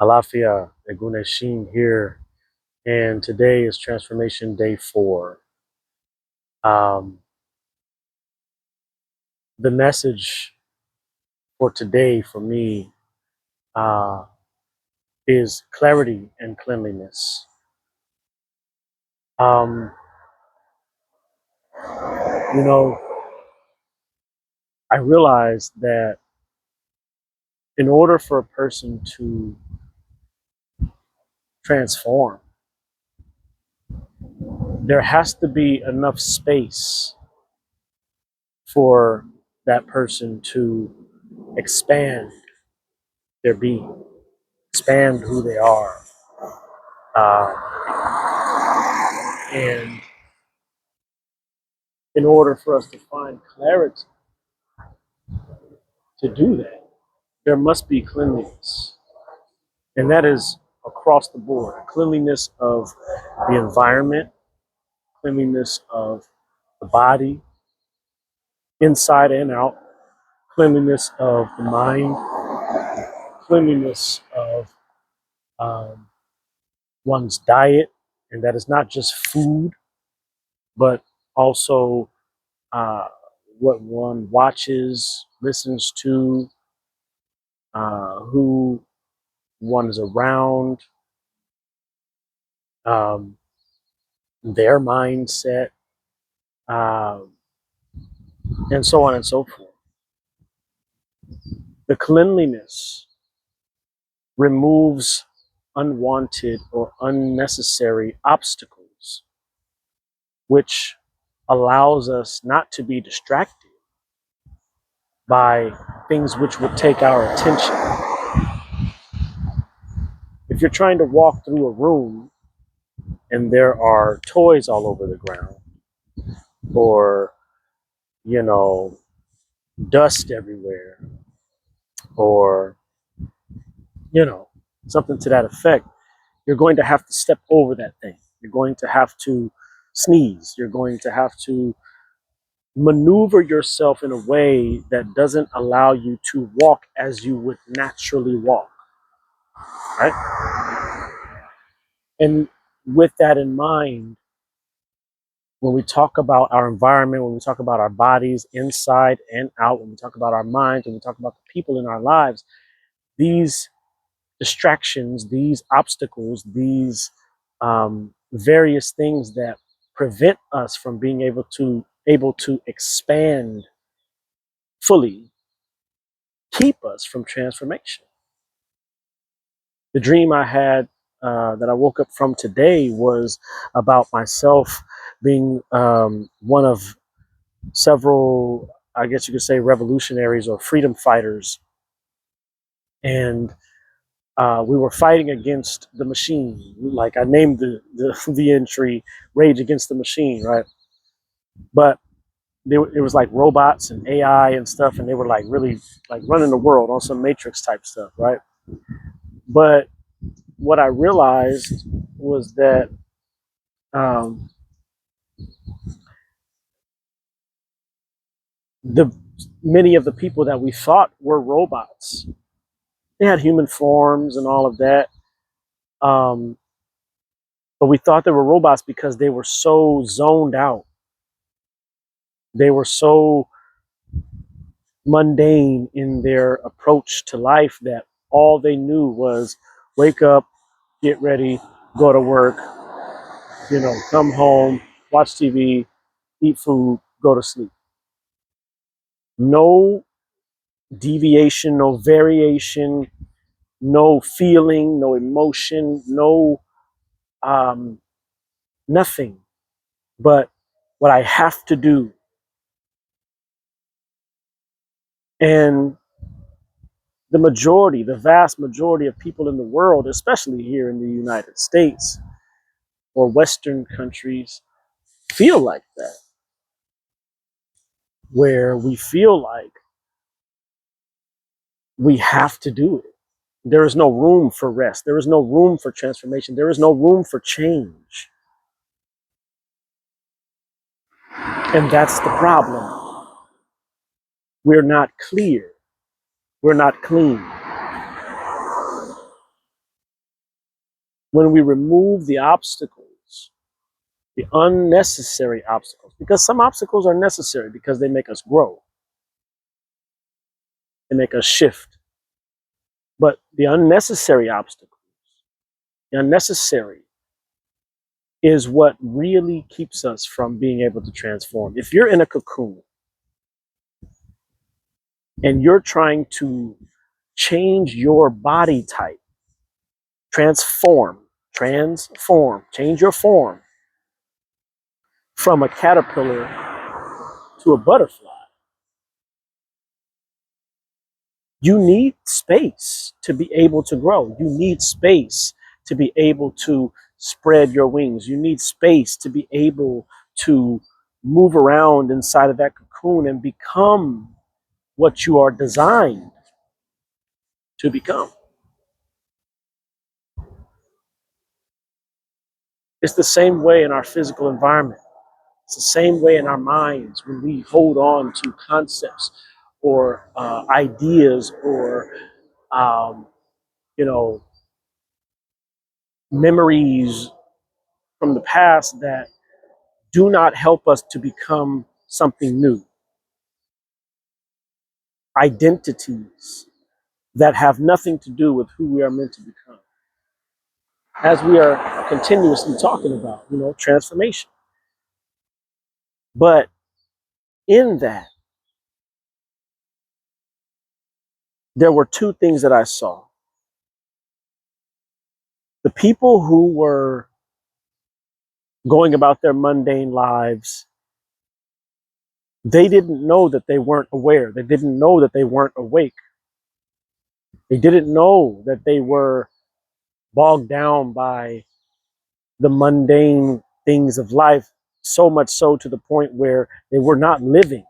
Alafia Eguneshin here, and today is Transformation Day 4. Um, the message for today for me uh, is clarity and cleanliness. Um, you know, I realized that in order for a person to transform, there has to be enough space for that person to expand their being, expand who they are. Uh, and in order for us to find clarity to do that, there must be cleanliness. And that is across the board cleanliness of the environment, cleanliness of the body, inside and out, cleanliness of the mind, cleanliness of um, one's diet. And that is not just food, but also uh, what one watches, listens to, who one is around, um, their mindset, um, and so on and so forth. The cleanliness removes unwanted or unnecessary obstacles, which allows us not to be distracted by things which would take our attention. If you're trying to walk through a room and there are toys all over the ground, or, you know, dust everywhere, or, you know, something to that effect, you're going to have to step over that thing. You're going to have to sneeze. You're going to have to maneuver yourself in a way that doesn't allow you to walk as you would naturally walk, right? And with that in mind, when we talk about our environment, when we talk about our bodies inside and out, when we talk about our minds, when we talk about the people in our lives, these distractions, these obstacles, these various things that prevent us from being able to expand fully, keep us from transformation. The dream I had that I woke up from today was about myself being one of several, I guess you could say, revolutionaries or freedom fighters, and we were fighting against the machine. Like I named the entry "Rage Against the Machine," right? But it was like robots and AI and stuff, and they were like really like running the world on some Matrix type stuff, right? But what I realized was that um, the many of the people that we thought were robots, they had human forms and all of that. Um, but we thought they were robots because they were so zoned out. They were so mundane in their approach to life that all they knew was wake up, get ready, go to work, come home, watch TV, eat food, go to sleep. No deviation, no variation, no feeling, no emotion, no um, nothing but what I have to do. And the vast majority of people in the world, especially here in the United States or Western countries, feel like that, where we feel like we have to do it. There is no room for rest. There is no room for transformation. There is no room for change. And that's the problem. We're not clear. We're not clean. when we remove the obstacles, the unnecessary obstacles, because some obstacles are necessary because they make us grow, they make us shift. But the unnecessary obstacles, the unnecessary is what really keeps us from being able to transform. If you're in a cocoon and you're trying to change your body type, change your form from a caterpillar to a butterfly, you need space to be able to grow. You need space to be able to spread your wings. You need space to be able to move around inside of that cocoon and become what you are designed to become. It's the same way in our physical environment. It's the same way in our minds when we hold on to concepts or ideas or um, you know memories from the past that do not help us to become something new. Identities that have nothing to do with who we are meant to become. As we are continuously talking about, transformation. But in that, there were two things that I saw. The people who were going about their mundane lives, they didn't know that they weren't aware. They didn't know that they weren't awake. They didn't know that they were bogged down by the mundane things of life, so much so to the point where they were not living.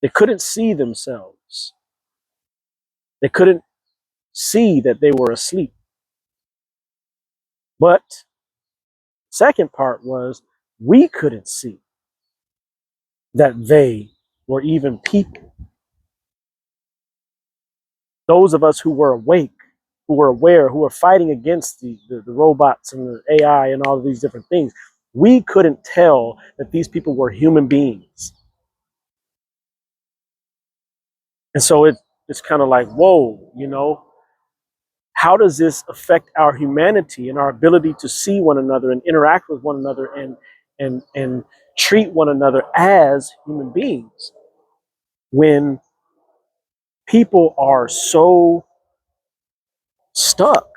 They couldn't see themselves. They couldn't see that they were asleep. But second part was we couldn't see that they were even people. Those of us who were awake, who were aware, who were fighting against the robots and the AI and all of these different things, we couldn't tell that these people were human beings. And so it's kind of like, whoa, how does this affect our humanity and our ability to see one another and interact with one another and treat one another as human beings when people are so stuck?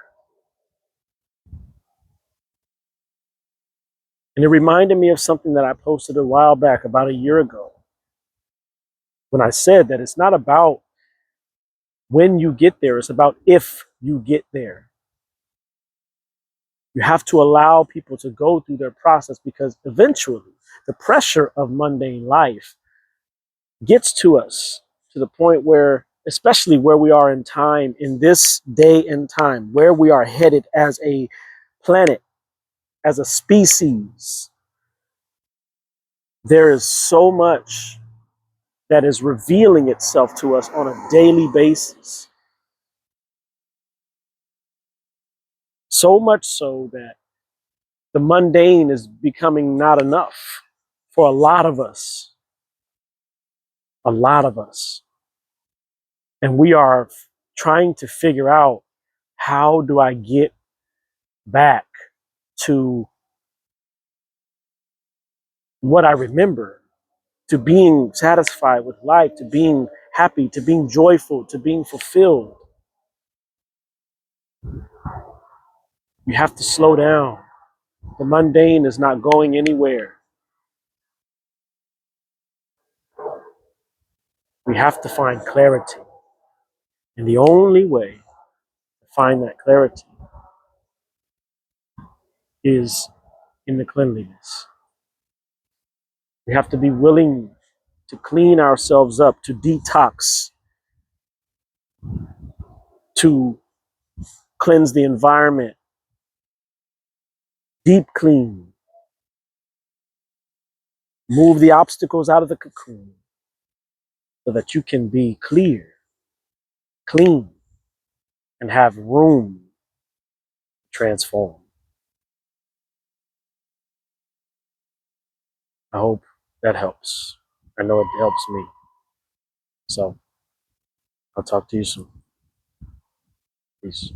And it reminded me of something that I posted a while back, about a year ago, when I said that it's not about when you get there, it's about if you get there. You have to allow people to go through their process, because eventually the pressure of mundane life gets to us to the point where, especially where we are in time, in this day and time, where we are headed as a planet, as a species, there is so much that is revealing itself to us on a daily basis. So much so that the mundane is becoming not enough for a lot of us. A lot of us. And we are trying to figure out, how do I get back to what I remember, to being satisfied with life, to being happy, to being joyful, to being fulfilled. We have to slow down. The mundane is not going anywhere. We have to find clarity. And the only way to find that clarity is in the cleanliness. We have to be willing to clean ourselves up, to detox, to cleanse the environment, deep clean, move the obstacles out of the cocoon so that you can be clear, clean, and have room transform. I hope that helps. I know it helps me. So I'll talk to you soon. Peace.